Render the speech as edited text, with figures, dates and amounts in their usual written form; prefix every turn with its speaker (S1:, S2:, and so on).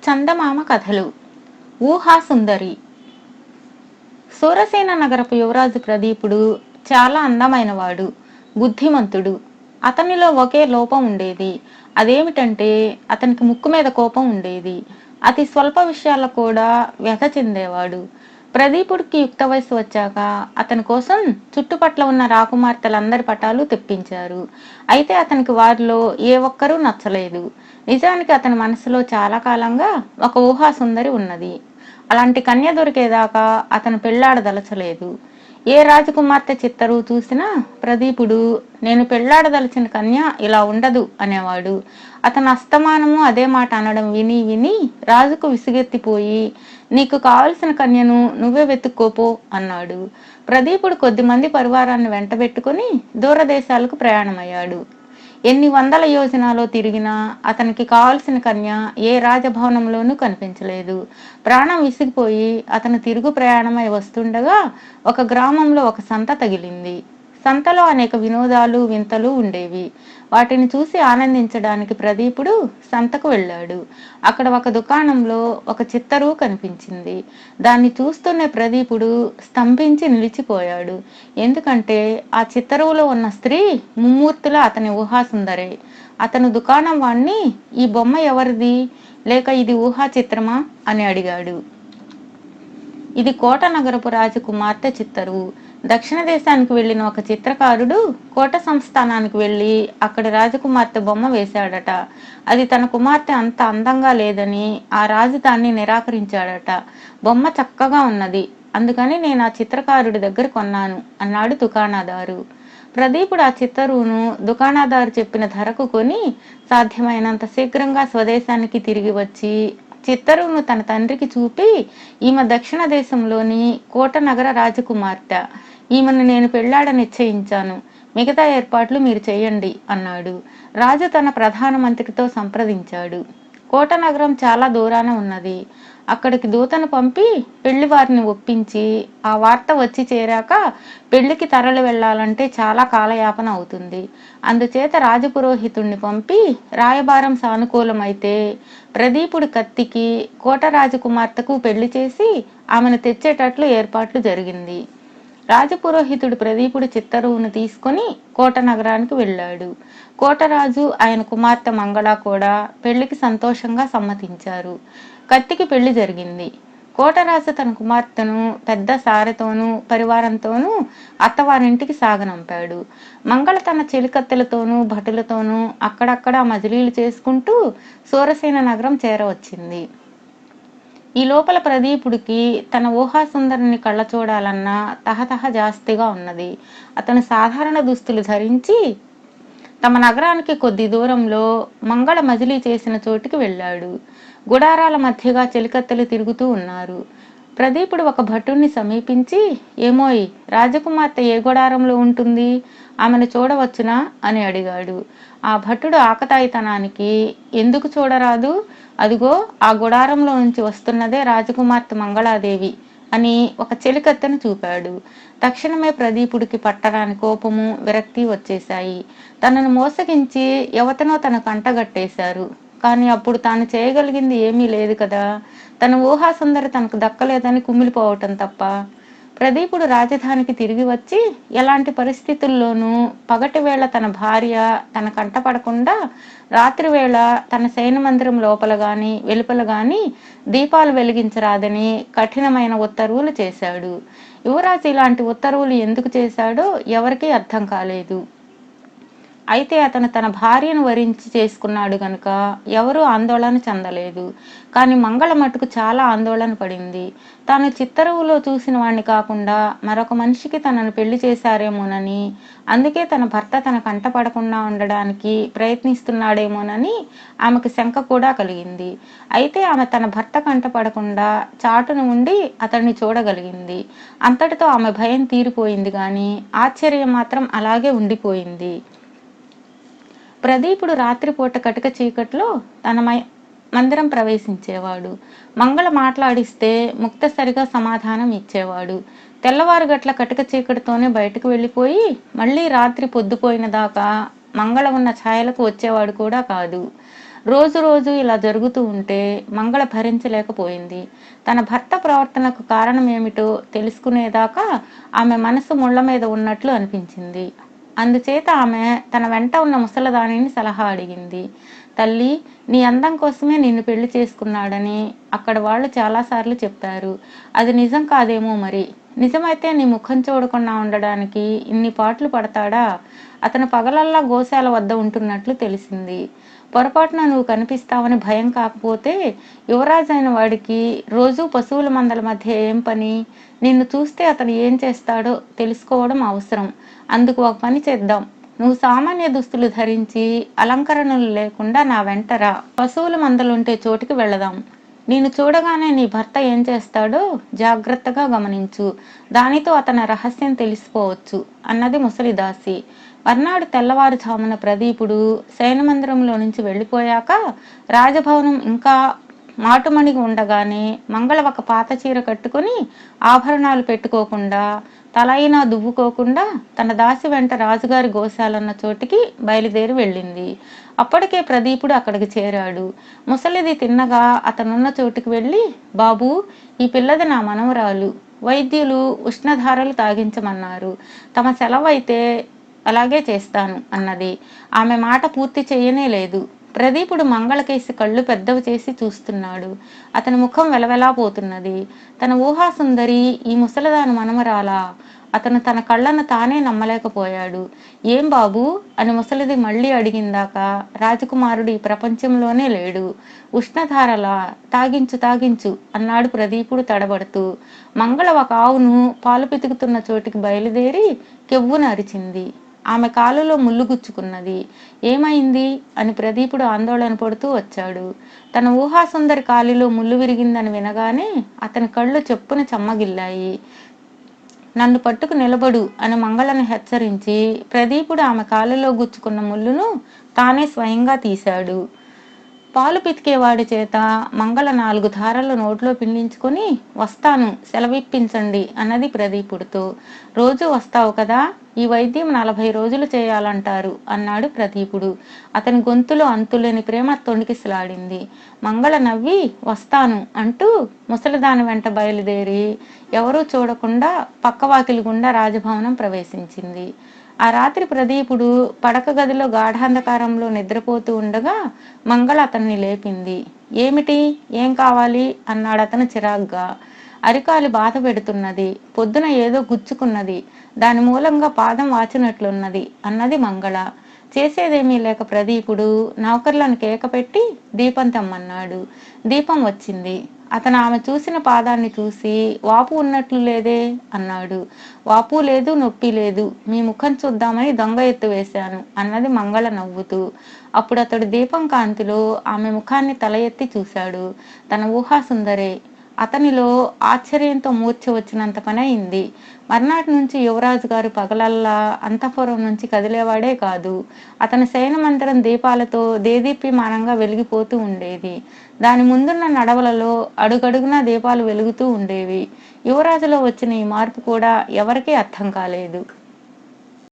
S1: చందమామ కథలు. ఊహాసుందరి. సూరసేన నగరపు యువరాజు ప్రదీపుడు చాలా అందమైనవాడు, బుద్ధిమంతుడు. అతనిలో ఒకే లోపం ఉండేది. అదేమిటంటే అతనికి ముక్కు మీద కోపం ఉండేది. అతి స్వల్ప విషయాల్లో కూడా వ్యథ చెందేవాడు. ప్రదీపుడికి యుక్త వయసు వచ్చాక అతని కోసం చుట్టుపట్ల ఉన్న రాకుమార్తెలందరి పటాలు తెప్పించారు. అయితే అతనికి వారిలో ఏ ఒక్కరూ నచ్చలేదు. నిజానికి అతని మనసులో చాలా కాలంగా ఒక ఊహాసుందరి ఉన్నది. అలాంటి కన్య దొరికేదాకా అతను పెళ్లాడదలచలేదు. ఏ రాజకుమార్తె చిత్తరు చూసినా ప్రదీపుడు నేను పెళ్లాడదలచిన కన్య ఇలా ఉండదు అనేవాడు. అతను అస్తమానము అదే మాట అనడం విని విని రాజుకు విసుగెత్తిపోయి నీకు కావలసిన కన్యను నువ్వే వెతుక్కోపో అన్నాడు. ప్రదీపుడు కొద్దిమంది పరివారాన్ని వెంటబెట్టుకుని దూరదేశాలకు ప్రయాణమయ్యాడు. ఎన్ని వందల యోజనాలో తిరిగినా అతనికి కావలసిన కన్య ఏ రాజభవనంలోనూ కనిపించలేదు. ప్రాణం విసిగిపోయి అతను తిరుగు ప్రయాణమై వస్తుండగా ఒక గ్రామంలో ఒక సంత తగిలింది. సంతలో అనేక వినోదాలు వింతలు ఉండేవి. వాటిని చూసి ఆనందించడానికి ప్రదీపుడు సంతకు వెళ్ళాడు. అక్కడ ఒక దుకాణంలో ఒక చిత్తరు కనిపించింది. దాన్ని చూస్తూనే ప్రదీపుడు స్తంభించి నిలిచిపోయాడు. ఎందుకంటే ఆ చిత్తరువులో ఉన్న స్త్రీ ముమ్మూర్తుల అతని ఊహాసుందరే. అతను దుకాణం వాణ్ణి ఈ బొమ్మ ఎవరిది, లేక ఇది ఊహా చిత్రమా అని అడిగాడు. ఇది కోట నగరపు రాజకుమార్తె చిత్తరువు. దక్షిణ దేశానికి వెళ్లిన ఒక చిత్రకారుడు కోట సంస్థానానికి వెళ్లి అక్కడి రాజకుమార్తె బొమ్మ వేశాడట. అది తన కుమార్తె అంత అందంగా లేదని ఆ రాజు దాన్ని నిరాకరించాడట. బొమ్మ చక్కగా ఉన్నది, అందుకని నేను ఆ చిత్రకారుడి దగ్గర కొన్నాను అన్నాడు దుకాణదారు. ప్రదీపుడు ఆ చిత్తరువును దుకాణదారు చెప్పిన ధరకు కొని సాధ్యమైనంత శీఘ్రంగా స్వదేశానికి తిరిగి వచ్చి చిత్తరువును తన తండ్రికి చూపి ఈమె దక్షిణ దేశంలోని కోట నగర రాజకుమార్తె, ఈమెను నేను పెళ్లాడ నిశ్చయించాను, మిగతా ఏర్పాట్లు మీరు చేయండి అన్నాడు. రాజు తన ప్రధానమంత్రితో సంప్రదించాడు. కోట నగరం చాలా దూరాన ఉన్నది. అక్కడికి దూతను పంపి పెళ్లి వారిని ఒప్పించి ఆ వార్త వచ్చి చేరాక పెళ్లికి తరలి వెళ్లాలంటే చాలా కాలయాపన అవుతుంది. అందుచేత రాజపురోహితుణ్ణి పంపి రాయబారం సానుకూలమైతే ప్రదీపుడి కత్తికి కోట రాజకుమార్తెకు పెళ్లి చేసి ఆమెను తెచ్చేటట్లు ఏర్పాట్లు జరిగింది. రాజపురోహితుడు ప్రదీపుడి చిత్తరువును తీసుకుని కోట నగరానికి వెళ్ళాడు. కోటరాజు ఆయన కుమార్తె మంగళ కూడా పెళ్లికి సంతోషంగా సమ్మతించారు. కత్తికి పెళ్లి జరిగింది. కోటరాజు తన కుమార్తెను పెద్ద సారెతోనూ పరివారంతోనూ అత్తవారింటికి సాగనంపాడు. మంగళ తన చెలికత్తెలతోనూ భటులతోనూ అక్కడక్కడ మజిలీలు చేసుకుంటూ సూరసేన నగరం చేరవచ్చింది. ఈ లోపల ప్రదీపుడికి తన ఊహాసుందరిని కళ్ళ చూడాలన్న తహతహ జాస్తిగా ఉన్నది. అతను సాధారణ దుస్తులు ధరించి తమ నగరానికి కొద్ది దూరంలో మంగళ మజిలీ చేసిన చోటికి వెళ్ళాడు. గుడారాల మధ్యగా చెలికత్తెలు తిరుగుతూ ఉన్నారు. ప్రదీపుడు ఒక భటుణ్ణి సమీపించి ఏమోయ్, రాజకుమార్తె ఏ గుడారంలో ఉంటుంది, ఆమెను చూడవచ్చునా అని అడిగాడు. ఆ భటుడు ఆకతాయితనానికి ఎందుకు చూడరాదు, అదిగో ఆ గుడారంలో నుంచి వస్తున్నదే రాజకుమార్తె మంగళాదేవి అని ఒక చెలికత్తెను చూపాడు. తక్షణమే ప్రదీపుడికి పట్టరాని కోపము విరక్తి వచ్చేశాయి. తనను మోసగించి ఎవతనో తనకు అంటగట్టేశారు. కానీ అప్పుడు తాను చేయగలిగింది ఏమీ లేదు కదా. తన ఊహాసుందరి తనకు దక్కలేదని కుమిలిపోవటం తప్ప. ప్రదీపుడు రాజధానికి తిరిగి వచ్చి ఎలాంటి పరిస్థితుల్లోనూ పగటి వేళ తన భార్య తన కంటపడకుండా రాత్రి వేళ తన శయన మందిరం లోపల గాని వెలుపల గాని దీపాలు వెలిగించరాదని కఠినమైన ఉత్తర్వులు చేశాడు. యువరాజు ఇలాంటి ఉత్తర్వులు ఎందుకు చేశాడో ఎవరికీ అర్థం కాలేదు. అయితే అతను తన భార్యను వరించి చేసుకున్నాడు గనుక ఎవరూ ఆందోళన చెందలేదు. కానీ మంగళ మటుకు చాలా ఆందోళన పడింది. తాను చిత్తరువులో చూసిన వాణ్ణి కాకుండా మరొక మనిషికి తనను పెళ్లి చేశారేమోనని, అందుకే తన భర్త తన కంట పడకుండా ఉండడానికి ప్రయత్నిస్తున్నాడేమోనని ఆమెకు శంక కూడా కలిగింది. అయితే ఆమె తన భర్త కంట పడకుండా చాటును ఉండి అతన్ని చూడగలిగింది. అంతటితో ఆమె భయం తీరిపోయింది, కానీ ఆశ్చర్యం మాత్రం అలాగే ఉండిపోయింది. ప్రదీపుడు రాత్రిపూట కటిక చీకట్లో తన మందిరం ప్రవేశించేవాడు. మంగళ మాట్లాడిస్తే ముక్తసరిగా సమాధానం ఇచ్చేవాడు. తెల్లవారు గట్ల కటిక చీకటితోనే బయటకు వెళ్ళిపోయి మళ్ళీ రాత్రి పొద్దుపోయిన దాకా మంగళ ఉన్న ఛాయలకు వచ్చేవాడు కూడా కాదు. రోజు రోజు ఇలా జరుగుతూ ఉంటే మంగళ భరించలేకపోయింది. తన భర్త ప్రవర్తనకు కారణం ఏమిటో తెలుసుకునేదాకా ఆమె మనసు ముళ్ళ మీద ఉన్నట్లు అనిపించింది. అందుచేత ఆమె తన వెంట ఉన్న ముసలదానిని సలహా అడిగింది. తల్లి, నీ అందం కోసమే నిన్ను పెళ్లి చేసుకున్నాడని అక్కడ వాళ్ళు చాలాసార్లు చెప్పారు. అది నిజం కాదేమో మరి. నిజమైతే నీ ముఖం చూడకుండా ఉండడానికి ఇన్ని పాట్లు పడతాడా? అతను పగలల్లా గోశాల వద్ద ఉంటున్నట్లు తెలిసింది. పొరపాటున నువ్వు కనిపిస్తావని భయం కాకపోతే యువరాజు అయిన వాడికి రోజూ పశువుల మందల మధ్య ఏం పని? నిన్ను చూస్తే అతను ఏం చేస్తాడో తెలుసుకోవడం అవసరం. అందుకు ఒక పని చేద్దాం. నువ్వు సామాన్య దుస్తులు ధరించి అలంకరణలు లేకుండా నా వెంటరా. పశువుల మందలుంటే చోటికి వెళదాం. నేను చూడగానే నీ భర్త ఏం చేస్తాడో జాగ్రత్తగా గమనించు. దానితో అతని రహస్యం తెలిసిపోవచ్చు అన్నది ముసలిదాసి. మర్నాడు తెల్లవారుజామున ప్రదీపుడు శయనమందిరంలో నుంచి వెళ్ళిపోయాక రాజభవనం ఇంకా మాటుమణిగి ఉండగానే మంగళ ఒక పాత చీర కట్టుకుని ఆభరణాలు పెట్టుకోకుండా తలైనా దువ్వుకోకుండా తన దాసి వెంట రాజుగారి గోశాలన్న చోటికి బయలుదేరి వెళ్ళింది. అప్పటికే ప్రదీపుడు అక్కడికి చేరాడు. ముసలిది తిన్నగా అతనున్న చోటుకి వెళ్ళి, బాబూ, ఈ పిల్లది నా మనవరాలు. వైద్యులు ఉష్ణధారలు తాగించమన్నారు. తమ సెలవైతే అలాగే చేస్తాను అన్నది. ఆమె మాట పూర్తి చేయనే లేదు. ప్రదీపుడు మంగళకేసి కళ్ళు పెద్దవి చేసి చూస్తున్నాడు. అతని ముఖం వెలవెలా పోతున్నది. తన ఊహాసుందరి ఈ ముసలదాని మనమరాలా? అతను తన కళ్ళను తానే నమ్మలేకపోయాడు. ఏం బాబు అని ముసలిది మళ్ళీ అడిగిందాక రాజకుమారుడు ఈ ప్రపంచంలోనే లేడు. ఉష్ణధారలా? తాగించు తాగించు అన్నాడు ప్రదీపుడు తడబడుతూ. మంగళ ఒక ఆవును పాలు పితుకుతున్న చోటికి బయలుదేరి కెవ్వున అరిచింది. ఆమె కాలులో ముళ్ళు గుచ్చుకున్నది. ఏమైంది అని ప్రదీపుడు ఆందోళన పడుతూ వచ్చాడు. తన ఊహాసుందరి కాలిలో ముళ్ళు విరిగిందని వినగానే అతని కళ్ళు చెప్పున చెమ్మగిల్లాయి. నన్ను పట్టుకు నిలబడు అని మంగళను హెచ్చరించి ప్రదీపుడు ఆమె కాలులో గుచ్చుకున్న ముళ్ళును తానే స్వయంగా తీశాడు. పాలు పితికేవాడి చేత మంగళ 4 ధారలు నోట్లో పిండించుకొని, వస్తాను, సెలవిప్పించండి అన్నది ప్రదీపుడితో. రోజు వస్తావు కదా, ఈ వైద్యం 40 రోజులు చేయాలంటారు అన్నాడు ప్రదీపుడు. అతని గొంతులో అంతులేని ప్రేమ తొణికిసలాడింది. మంగళ నవ్వి వస్తాను అంటూ ముసలిదాని వెంట బయలుదేరి ఎవరూ చూడకుండా పక్కవాకిలి గుండా రాజభవనం ప్రవేశించింది. ఆ రాత్రి ప్రదీపుడు పడక గదిలో గాఢాంధకారంలో నిద్రపోతూ ఉండగా మంగళ అతన్ని లేపింది. ఏమిటి, ఏం కావాలి అన్నాడు అతను చిరాగ్గా. అరికాలి బాధ పెడుతున్నది. పొద్దున ఏదో గుచ్చుకున్నది. దాని మూలంగా పాదం వాచినట్లున్నది అన్నది మంగళ. చేసేదేమీ లేక ప్రదీపుడు నౌకర్లను కేకపెట్టి దీపం తెమ్మన్నాడు. దీపం వచ్చింది. అతను ఆమె చూసిన పాదాన్ని చూసి వాపు ఉన్నట్లు లేదే అన్నాడు. వాపు లేదు, నొప్పి లేదు. మీ ముఖం చూద్దామని దొంగ ఎత్తు వేశాను అన్నది మంగళ నవ్వుతూ. అప్పుడు అతడు దీపం కాంతిలో ఆమె ముఖాన్ని తల ఎత్తి చూశాడు. తన ఊహాసుందరే. అతనిలో ఆశ్చర్యంతో మూర్ఛ వచ్చినంత పని అయింది. మర్నాటి నుంచి యువరాజు గారు పగలల్లా అంతఃపురం నుంచి కదిలేవాడే కాదు. అతని శయన మందిరం దీపాలతో దేదీప్యమానంగా వెలిగిపోతూ ఉండేది. దాని ముందున్న నడవలలో అడుగడుగునా దీపాలు వెలుగుతూ ఉండేవి. యువరాజులో వచ్చిన ఈ మార్పు కూడా ఎవరికీ అర్థం కాలేదు.